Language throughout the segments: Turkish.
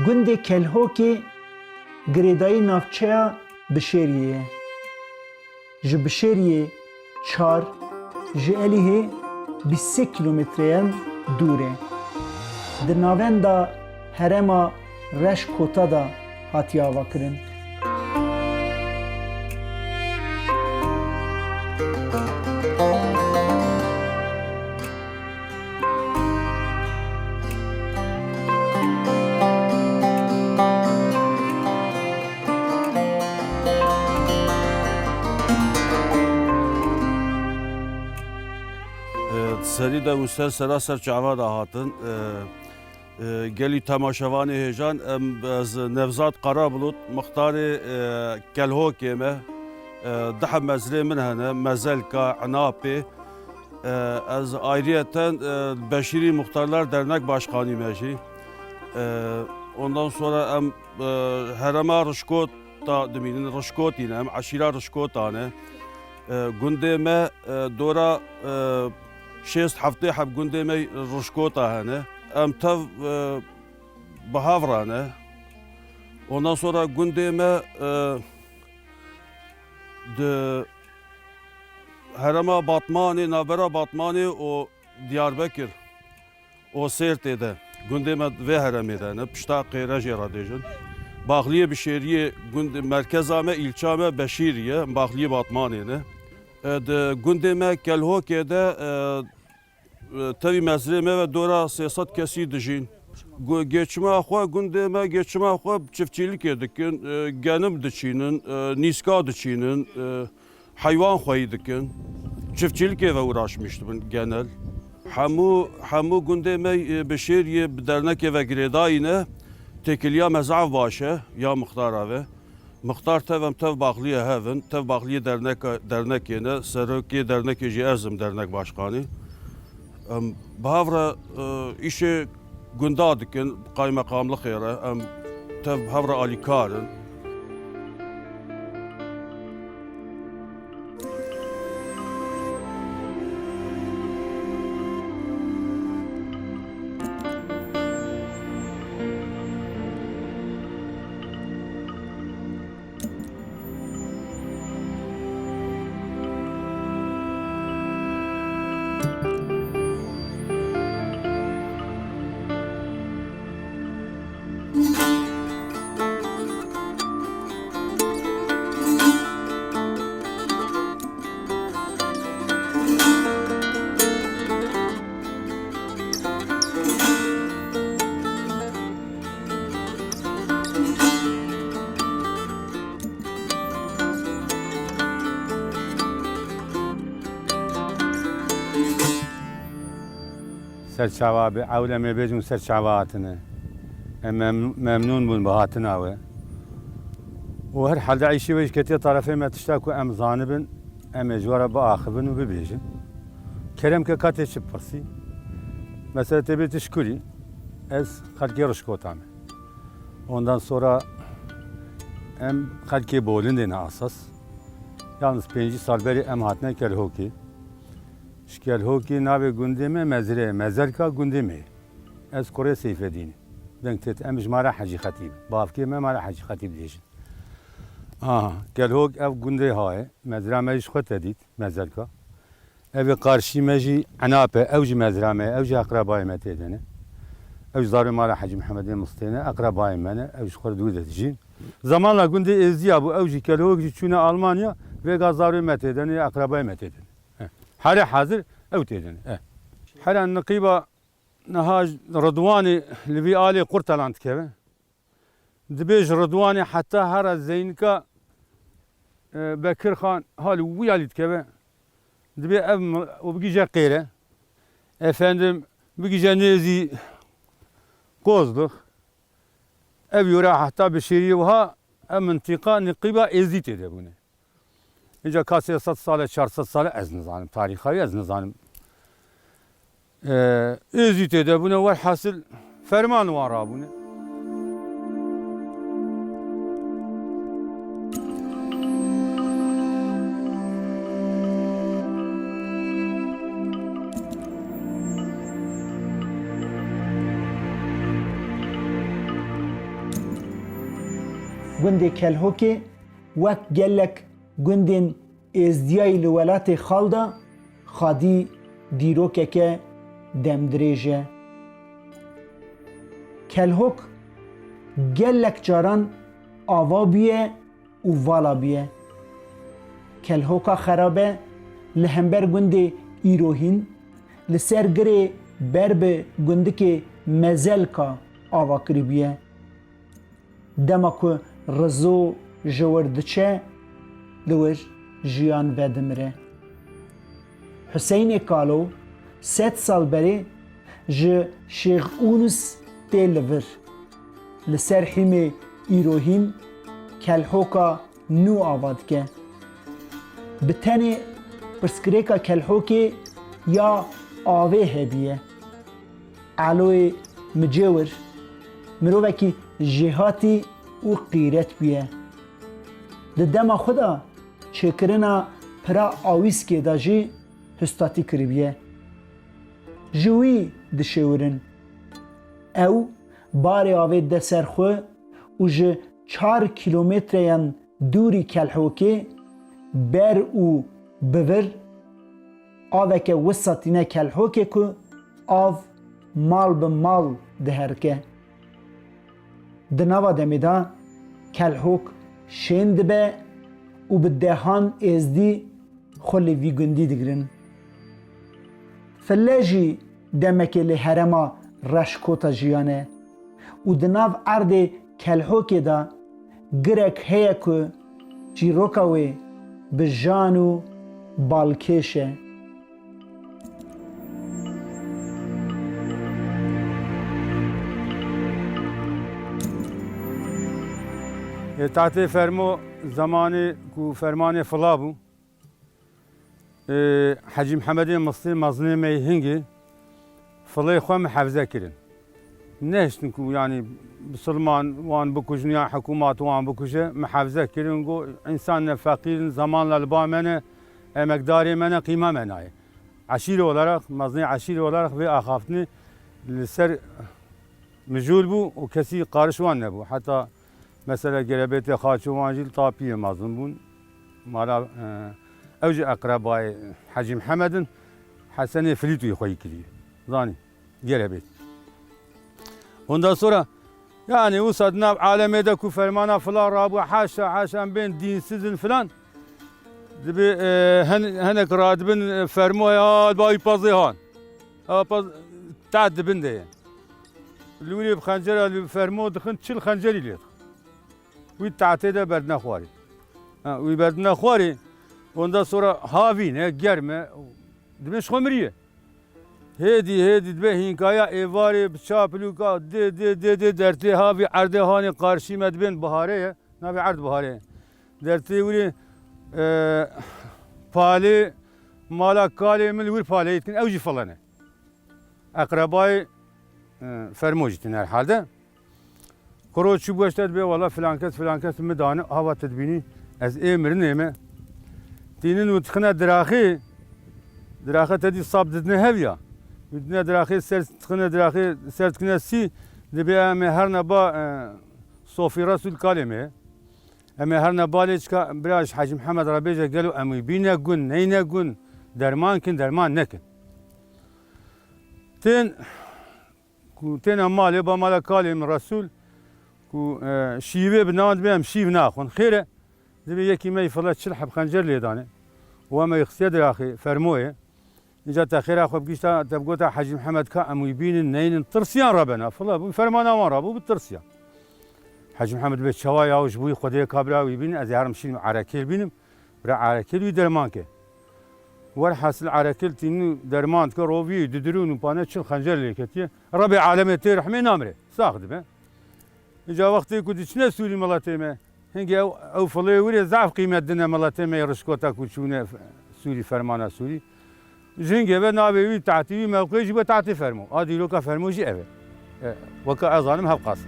Gundê Kelhokê girêdayî navçeya Bişêriyê ye. Ji Bişêriyê çar ji Êlihê 23 kilometreyan dûr e. Di navenda herêma Reşkota da hatiye avakirin. سری ده و سراسر چعوا ده هاتن گلی تماشاوانی هیجان از نوزاد قرابلوت مختار کلهوکی مه ده مزرعه من هنه مزلکا عنابی از ayrıyeten Beşiri Muhtarlar Dernek Başkanı meşi. Ondan sonra hem herema Rışkot da deminin Rışkot yine hem aşira Rışkot tane. Gündeme dora شیست هفته حب گنده می رشکوتا هنه ام تف بهاورانه ondan sonra gündeme de herema Batmani nabera Batmani o Diyarbakır o Sert'de gündeme ve heremede ne pişta qeyraje radejin Bağliye Bişeriye günde merkezame ilçame Beşiriye Bağliye Batmani ne gündeme Kelhoke'de tabi mezreme ve dora siyasat kesi dijin. Geçme akwa gündeme geçme akwa çiftçilik edikin, genim diçinin, niska diçinin, hayvan khoyi dikin. Çiftçilik eve uğraşmıştım genel. Hamu gündeme Beşiriye dernek eve giredayine tekiliya mez'av başe ya muhtar ave. Muhtar tevem tev bağliye hevin, tev bağliye dernek yine, Serökiye dernek ji Erzim dernek başkanı. Bahavra işe günda dikin, kaymakamlık yere, tev havra alikarın. سرچاوا به اولم بهجون سرچاواتنه ممنون بون بهاتنا و هر حال عيشي ويش كتير طرفين ما تشتاكو ام زانبن ام جوارا باخبن وببيجن كلام كاتي شبرسي mesela tabi teşkuli ez kalki rışkotam ondan sonra em kalki bolun dene asas yalnız 5 sal beri em hatne kelhoki Kelhoki nave gündeme mezre mezarka gündeme ez Kore Seyfedin ben tet em jmara Hacı Hatib bafki me mara Hacı Hatib diyecek Kelhok ev günde hay mezra meclis xot edit mezarka ev karşı meji anape ev mezrame ev akrabay metedene ev zarı mara Hacı Muhammed Mustafa akrabay mene ev xor dud edicin zamanla günde ezdiya bu ev Kelhok çuna Almanya ve gazarı metedene akrabay metedene حالة حاضر أو تيدن حالة النقيبة نهاج رضواني لبي آلي قرطلانت كيف دبيج رضواني حتى هرا زينكا بكر خان هال وياليت كيف دبي أم وبقي جا قيرة efendim بقي جا نيزي قوزدخ أبي يرا حتى بشيري وها منطقة نقيبة إزدي تدبونه İnce kasıya 400 sale ez nizanim, tarihi ez nizanim. Özü tede buna var hasıl ferman var abune. گوندê kelhokê wek gelek gundên êzdiyayê li welatê xal da xadî dîrokeke demdirêj e. Kelhok gelek caran ava bûye û vala bûye. Kelhoka xerabe li hember gundê îrohîn li ser girê ber bi gundikê mezelka ava kiribûye. Dema ku rizo ji wir diçe li wir jiyan vedimire. Hüseynê Kalov 100 sal berê ji Şêx Unus tê li vir. Li ser hîmê îrohîn kelhoka nû ava dike. Bi tenê pirsgirêka kelhokê ya avê hebûye. Eloyê micêwir mirovekî jêhatî û qîret bûye. Di dema xwe de çêkirina pira awîskê de jî histatî kiribûye. Ji wî dişêwirin. Ew barê avê de ser xwe û ji 4 kîlometreyan dûrî kelhokê ber û bivir aveke wisa tîne kelhokê ku av mal bi mal diherike. Di nava demê de kelhok şên dibe û bi dehan êzdî xwe li vî gundî digirin. File jî demekê li herema reşkota jiyan e û di nav erdê kelhokê de girek heye ku çîroka wê bi jan û balkêş e. تعطي فرمو زماني كو فرماني فلابو حجي محمد مصري مظني مي هنجي فلي خو محافظه كرن نهشتن كو يعني بسلمان وان بكوجنيا حكومات وان بكوجه محافظه كرن جو انسان فقير زمان للبامنه مقداري منه قيمه مناي عشيره olarak مظني عشيره olarak ve ahaftni لسر مجول بو وكسي قارشوان نبو حتى mesela gelebete xaçıvancil tapiye mazlum bun. Mala evci akrabayı Hacı Muhammed'in Hasan-ı Filitu'yu koyu kiliyor. Zani gelebet. Ondan sonra yani o sadna alemede ku fermana falan rabu haşa ben dinsizin falan. Dibi henek radibin fermoya bayi pazıhan. Ta'dibin de. Luli bxancera fermo dixin çil xanceri liyet. وی تعطیده برد نخواری وی برد نخواری ondan sonra havine germe demiş xomriye hedi dbe hinkaya evari bçapluka de derti havi ardehani karşı medben bahare nabi ard bahare derti vuri pali mala kale mil wir pali etkin evci falan akrabayı fermojitin herhalde Koro çu başladı be valla filan kes mi dane hava tedbini az emir neme dinin utkhana drahi tedi sabdne hevya udne drahi ser tkhana drahi ser tkhana si de be me her naba sofi rasul kaleme ama her naba leçka biraz Hacı Muhammed Rabeja gelu ami bine gün neyne gün derman nekin ten amale ba mala kalem rasul ku şive binad bem şiv nakhun khire dibi yeki me falan çilhab khancer lidane ve me yxsiyad ahi fermoye ica takhira khub gişta tabgota Hacı Muhammed ka amibinin neynin tırsiyan rabena falan bu fermana var bu tırsiyan Hacı Muhammed be çavaya avuç bu khodiye kabra ve bin az yarım şin arakil binim bra arakil ve derman ke var hasil arakil tinu derman ka rovi didrun pana çil khancer leketiye Rabbi alemeti rahmin amre sağdı be İca vakti ku içine Suri malateme hangi ev falı vuri zaf kıymetine malateme yarışkota ku çune Suri fermana Suri جنگ به ناوی تعطیلی موقعی جب تعطی فرمو آدی لوکا فرمو جی اوه وکا ازانم هب قاس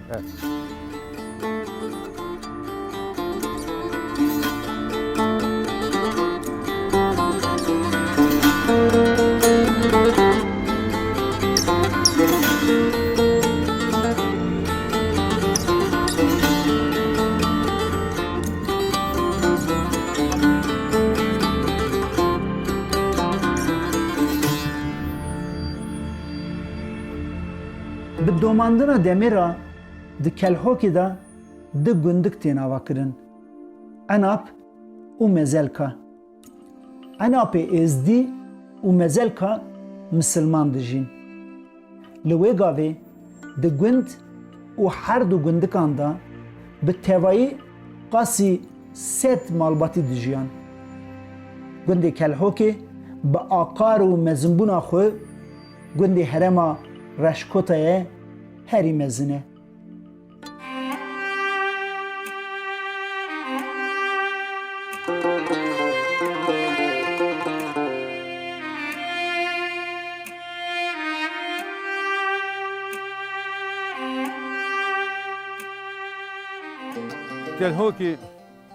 Bi domandina demêra di Kelhokê de di gundik tên ava kirin. Enap û mezelka. Enapê êzdî û mezelka misilman dijîn. Li wê gavê di gund û her du gundikan de bi tevayî qasî sed malbatî dijiyan. Gundê Kelhokê bi aqar û mezinbûna xwe gundê herêma Reşkota'ya herî mezin e. Kelhokê di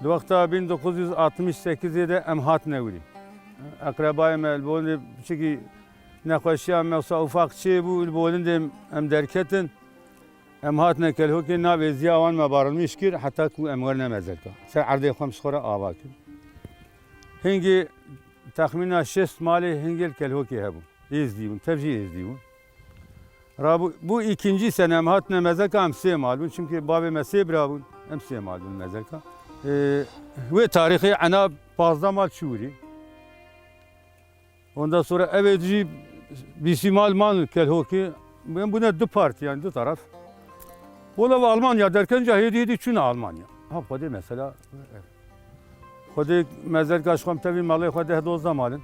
wexta 1968 de em hatine wî. Akrabayê me li Bolindê çikî nexweşiya me wisa ufaq çêbû li Bolindê em derketin. Em hatine Kelhokê navê ziya wan me barilmiş kir heta ku em werine mezelka. Ser erdê xwe ji xwe re ava kir. Hingê texmîna 6 malê hingê Kelhokê hebûn. Êzdî bûn, tev jî êzdî bûn. Bu ikinci sene em hatine mezelka em sê mal bûn çünkü bavê me sê bira bûn. Em sê mal bûn mezelka. Wê tarîxê ena 15 mal çûrî. Ondan sonra evet jî bîsîmal mal Kelhokê. Bune du parti yani du taraf. Ola ve Almanya derken hedi çûne Almanya. Ha Xwedê mesela Xwedê mezelka ji xwe em tevî malê xwe 10-12 malin.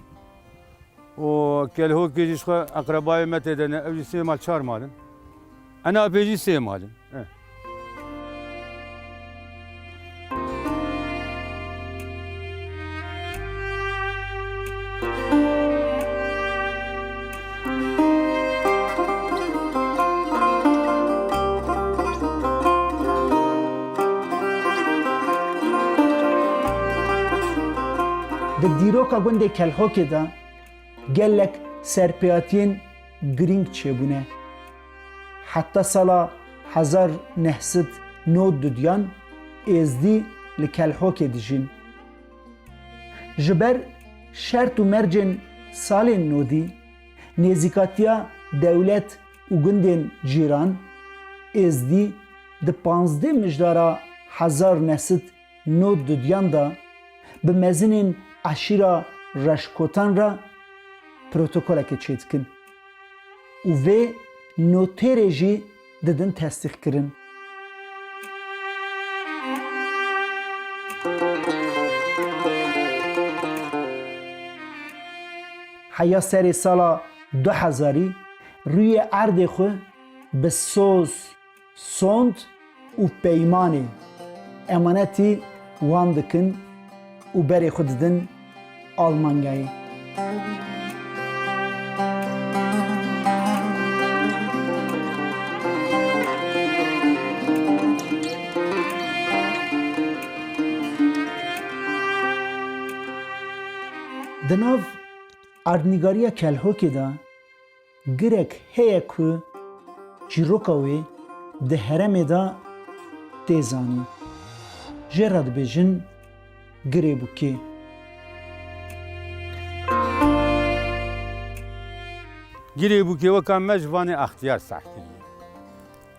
û Kelhokê jî ji xwe eqrebayê me tê de ne ew jî 3 mal 4 malin. Enapê jî 3 malin. Di dîroka gundê Kelhokê de gelek serpiyatiyên girîng çêbûne. Heta sala 1992 êzdî li Kelhokê dijîn. Ji ber şert û mercên salên nodî, nêzîkatiya dewlet û gundên cîran, êzdî di 15 mijdara 1992 de bi mezinên aşîra Reşkotan re protokoleke çêdikin û vê notêrê jî didin tesdîqkirin. Heya serê sala 2000 rûyê erdê xwe bi soz, sond û peymanê emanetî wan dikin û berê xwe didin Almanyayê. Di nav erdnîgariya Kelhokê de girek heye ku çîroka wê di herêmê de tê zanîn. Jê re dibêjin girêbûkê. Girêbûkê weka me ji vanê extiyar seh kiriye.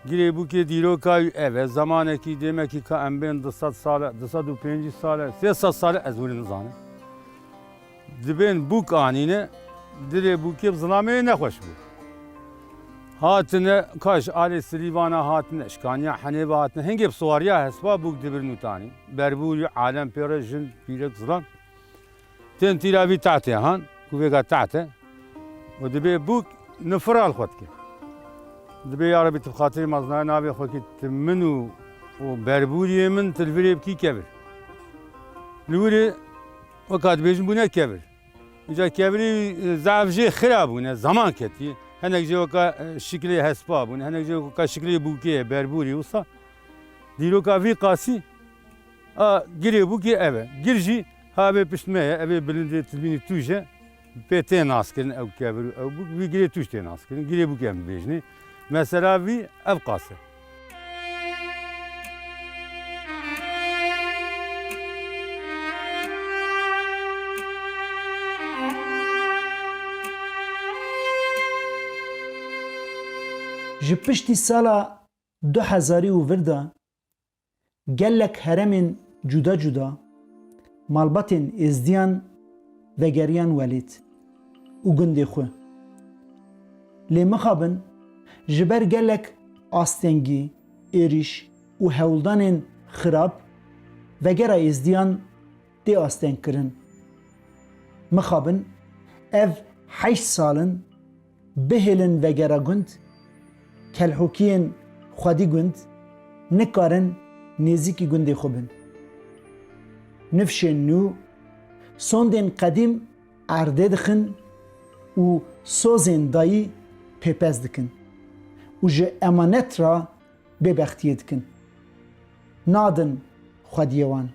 Girêbûkê dîroka ev e zamanekî demekî ka em bên 200 sal 250 sal 300 sal ez hûrê nizanim. Dibên bûk anîne dilê bûkê bi zilamê nexweş bû. Hatine kaş alê Silîvana hatine eşkaniya henêve hatine hingê bi swariya hespa bûk dibirin û tanî. Berbûrî alem pêre jin pîrek zilam. Tên tîra vî tehtê han ku vêga tehte. û dibê bûk nifiral xwe dike. Dibê ya Rebî tu bi xatirê mezinaya navê xwe kî tu min û berbûriyê min tu li virê bikî kevir. Li wirê weka dibêjin bû nekevir. اینجا کبری زعفجی خرابونه زمان کتی هنگ جو کا شکلی حسبا بونه هنگ جو کا شکلی بوکیه بربوری وسا دیرو کا وی قاسی گیری بوکی اوه گیرجی هاوی پشتمه اوه بلنده تلبینی توشه پته ناس کردن او کبری او بوک وی گیری توشته ناس کردن گیری بوکی هم بیجنی مثلا وی اف قاسه ji piştî sala 2000 da gelek heremên cuda cuda malbatên êzdiyan vegeriyan welêt û gundê xwe lê mixabin ji ber gelek astengî êrîş û hewldanên xirab vegera êzdiyan tê asteng kirin mixabin ev 8 salin bihêlin vegera gund kelhokiyên xwedî gund nikarin nêzîkî gundê xwe bin. Nifşên nû sondên qedîm erdê dixin û sozên dayî pêpez dikin û ji emanet ra bêbextiyê dikin. Nadin xwediyê wan.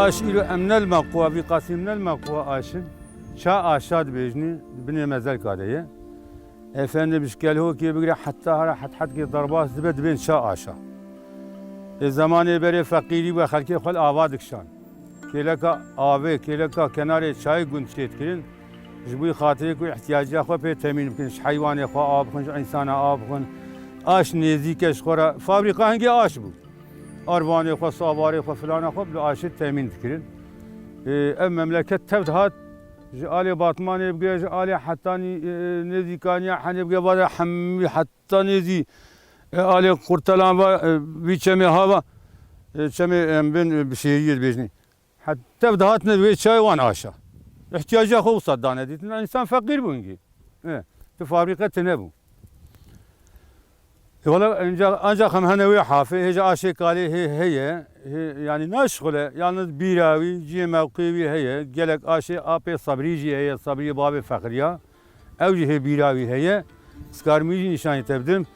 آش ایرو امنال مقوا وی قاسم نال مقوا آشن شا آشاد بیجنی بنی مزل کاریه efendi bişkel ho ki bigre hatta hara hat ki darbas dibet bin şa aşa zamanı beri fakiri ve halki xal avadık şan keleka ave keleka kenarı çay gün çetkirin jibu xatiri ku ihtiyacı xo pe temin mümkün hayvanı xo ab xun insana ab xun aş nezik şora fabrika hangi aş bu arvanı xo savarı xo falan xo bu aşı temin fikirin ev memleket tevhat Ali Batman'ı bgej Ali hatta nezi kanya hani bge var hammi hatta nezi Ali kurtalan var biçemi hava çemi ben bir şehir bejni hatta dahat ne ve çayvan aşağı ihtiyacı olsa danedit insan fakir bungi في fabrika tenebu ولا ancak hem hanevi hafi hece aşık ali heye yani naşgule yalnız biravi ciye mevkivi heye gelek aşı AP sabrici heye sabri babi fakriya evcihe biravi heye skarmici nişanı tebdim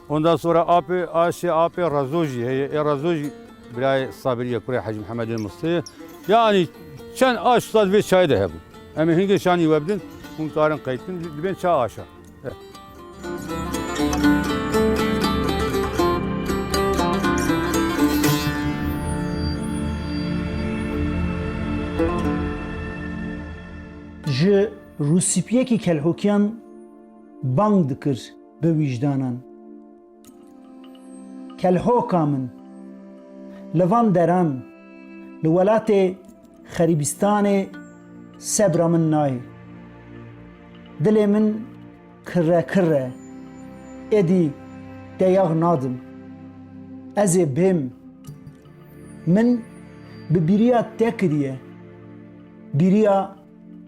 ondan sonra AP aşı AP razoji heye razoji bilay sabriye kure Hacı Muhammed Mustafa yani çen aşsaz ve çay da hebu ama hinge şani vebdin hunkarın kayıtın ben çay aşa ji Rusipiyekî kelhokiyan bang dikir bi wîjdanan. Kelhoka min li van deran li welatê Xerîbistanê sebra min nayê. Dilê min kirre kirre êdî deyaq nadim. Ez ê bêm min bi bîriya te kiriye. Bîriya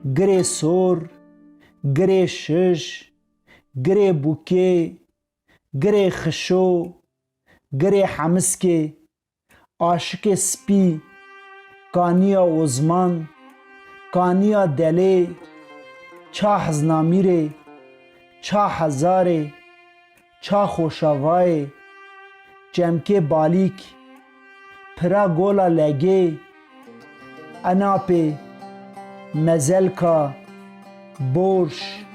girê sor, girê şiş, girê bûkê, girê xişo, girê hemiskê, aşikê spî, kaniya ozman, kaniya delê, ça heznamîrê, ça hezarê, ça xoşavayê, cemkê balîk, pira gola legê, enapê, mezelka, borş,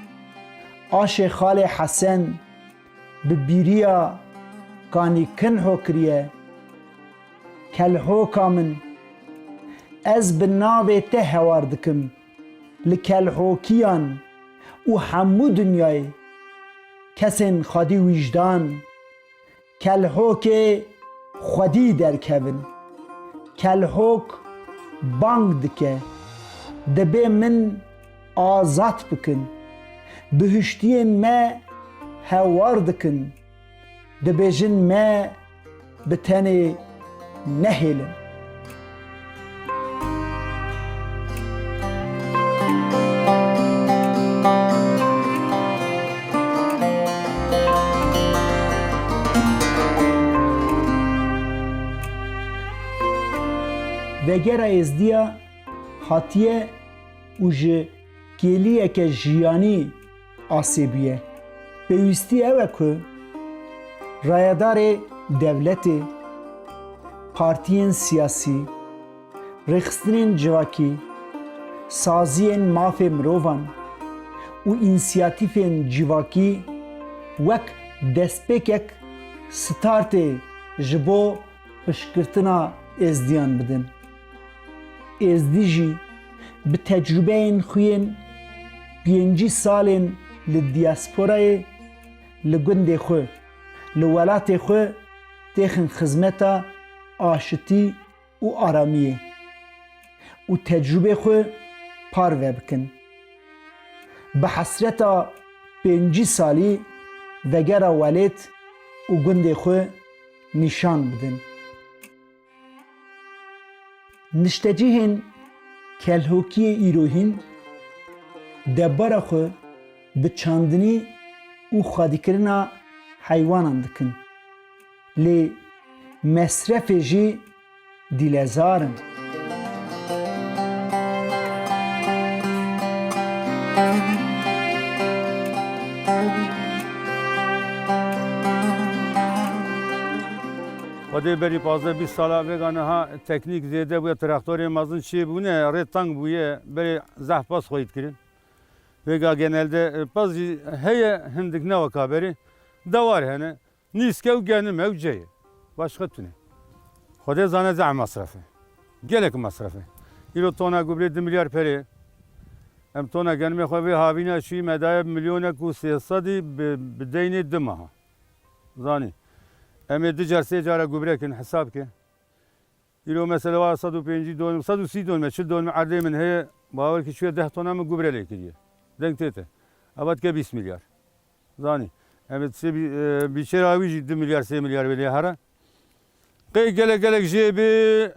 aşê xalê Hesen bi bîriya kanî kin hokiriye. Kelhoka min ez bi navê te hewar dikim li kelhokiyan û hemû dunyayê kesên xwedî wîjdan, kelhokê xwedî derkevin. Kelhok bang dike, dibe min azad bikin. Bihiştiyên me hewar dikin, dibêjin me bi tenê nehêlin. Vegera êzdiya hatiye û ji kêliyeke jiyanî asêbiye. Pêwîstî ew e ku rayedarê devletê, partiyên siyasî, rêxistinên civakî, saziyên mafê mirovan û înisiyatîfên civakî wek destpêkek startê ji bo piştgirtina êzdiyan bidin. Êzdî jî bi tecrübeyên xwe yên 5 salên li diasporayê li gundê xwe, li welatê xwe têxin xizmeta aşitî û aramiyê û tecrübê xwe parve bikin. Bi hesreta 5 salî vegera welêt û gundê xwe nîşan bidin. Niştecihên kelhokiyê îrohîn debara xwe bi çandinî û xwedîkirina heywanan dikin. Lê mesrefê jî dîlezar in. Xwedê berî 15-20 sala vegane ha teknîk zêde bûye, traktorên mezin çê bûne, rê teng bûye, berê zehpas xwe kirin. Vêga genelde pez jî heye hindik ne weka berê, dewar hene, nîske û genim ew ceyê. Başqa tune. Xwedê zane zehm mesrefe. Gelek mesrefe. Îro tona gubrê 2 milyar perê. Em tona genimê xwe vê havîne şûyî medaye milyonek û 300 bi deynê 2 meha. Zanî. Em ê 2 car 3 cara gubrekin hesab ke. Îro mesela var 150 don, 130 don, 40 don erdê min heye, bawer ki şuya 10 tona min gubre lê kiriye. Denk tête. Evat ke 20 milyar. Zanî. Em ê bîçera wî jî 2 milyar 3 milyar welê here. Qey gelek gelek jêbê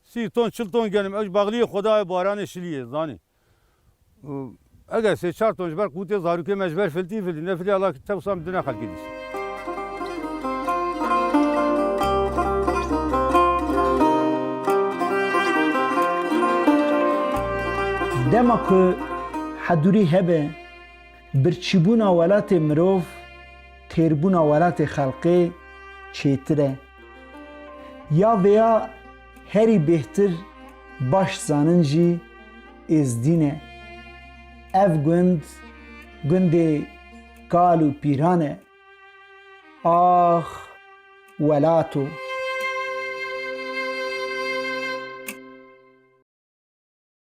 30 ton 40 ton genim. Ew baxliyê xwedayê baranê şiliye zanî. Eger 3-4 ton ji ber qûtê zarokê me ji ber filtî filtî ne filî Allah tewsam dine xelkê dîs. Dema ku hedûrî hebe, birçîbûna welatê mirov têrbûna welatê xelkê çêtir e. Ya veya herî bêhtir baş zanin jî êzdîn e. Ev gund gundê kal û pîran e. Ah welato!